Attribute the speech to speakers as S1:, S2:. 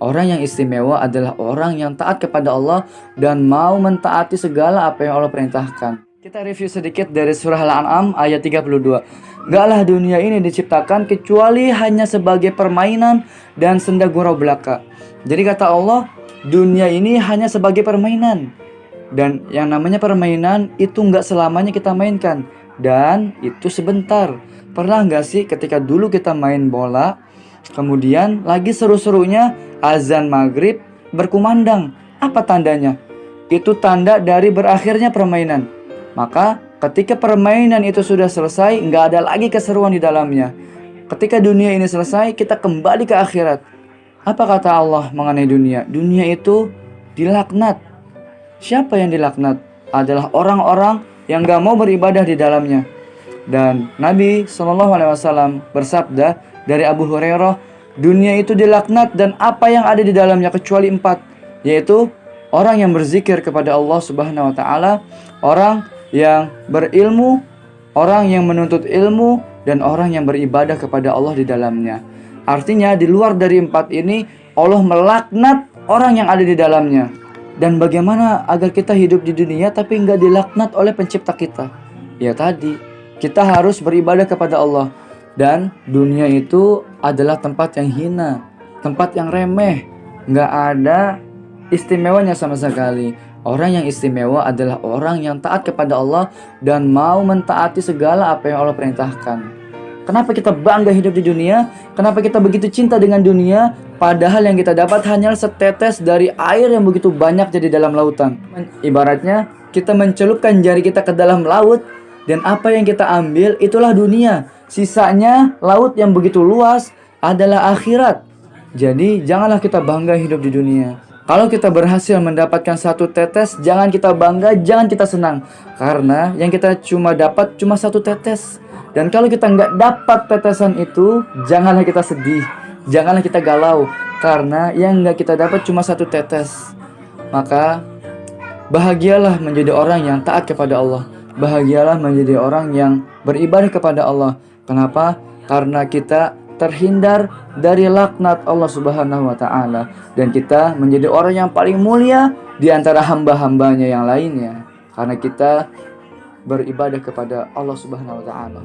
S1: Orang yang istimewa adalah orang yang taat kepada Allah dan mau mentaati segala apa yang Allah perintahkan. Kita review sedikit dari surah Al-An'am ayat 32. Gaklah dunia ini diciptakan kecuali hanya sebagai permainan dan senda gurau belaka. Jadi kata Allah, dunia ini hanya sebagai permainan. Dan yang namanya permainan itu nggak selamanya kita mainkan. Dan itu sebentar. Pernah nggak sih ketika dulu kita main bola, kemudian lagi seru-serunya azan maghrib berkumandang. Apa tandanya? Itu tanda dari berakhirnya permainan. Maka ketika permainan itu sudah selesai, nggak ada lagi keseruan di dalamnya. Ketika dunia ini selesai, kita kembali ke akhirat. Apa kata Allah mengenai dunia? Dunia itu dilaknat. Siapa yang dilaknat? Adalah orang-orang yang gak mau beribadah di dalamnya. Dan Nabi SAW bersabda dari Abu Hurairah, dunia itu dilaknat dan apa yang ada di dalamnya kecuali 4, yaitu orang yang berzikir kepada Allah Subhanahu wa taala, orang yang berilmu, orang yang menuntut ilmu, dan orang yang beribadah kepada Allah di dalamnya. Artinya di luar dari 4 ini Allah melaknat orang yang ada di dalamnya. Dan bagaimana agar kita hidup di dunia tapi nggak dilaknat oleh pencipta kita? Ya tadi, kita harus beribadah kepada Allah. Dan dunia itu adalah tempat yang hina, tempat yang remeh, nggak ada istimewanya sama sekali. Orang yang istimewa adalah orang yang taat kepada Allah dan mau mentaati segala apa yang Allah perintahkan. Kenapa kita bangga hidup di dunia? Kenapa kita begitu cinta dengan dunia? Padahal yang kita dapat hanya setetes dari air yang begitu banyak jadi dalam lautan. Ibaratnya kita mencelupkan jari kita ke dalam laut, dan apa yang kita ambil itulah dunia. Sisanya laut yang begitu luas adalah akhirat. Jadi janganlah kita bangga hidup di dunia. Kalau kita berhasil mendapatkan satu tetes, jangan kita bangga, jangan kita senang. Karena yang kita cuma dapat cuma satu tetes. Dan kalau kita nggak dapat tetesan itu, janganlah kita sedih, janganlah kita galau, karena yang nggak kita dapat cuma satu tetes. Maka bahagialah menjadi orang yang taat kepada Allah, bahagialah menjadi orang yang beribadah kepada Allah. Kenapa? Karena kita terhindar dari laknat Allah Subhanahu wa taala, dan kita menjadi orang yang paling mulia di antara hamba-hambanya yang lainnya, karena kita beribadah kepada Allah Subhanahu wa taala.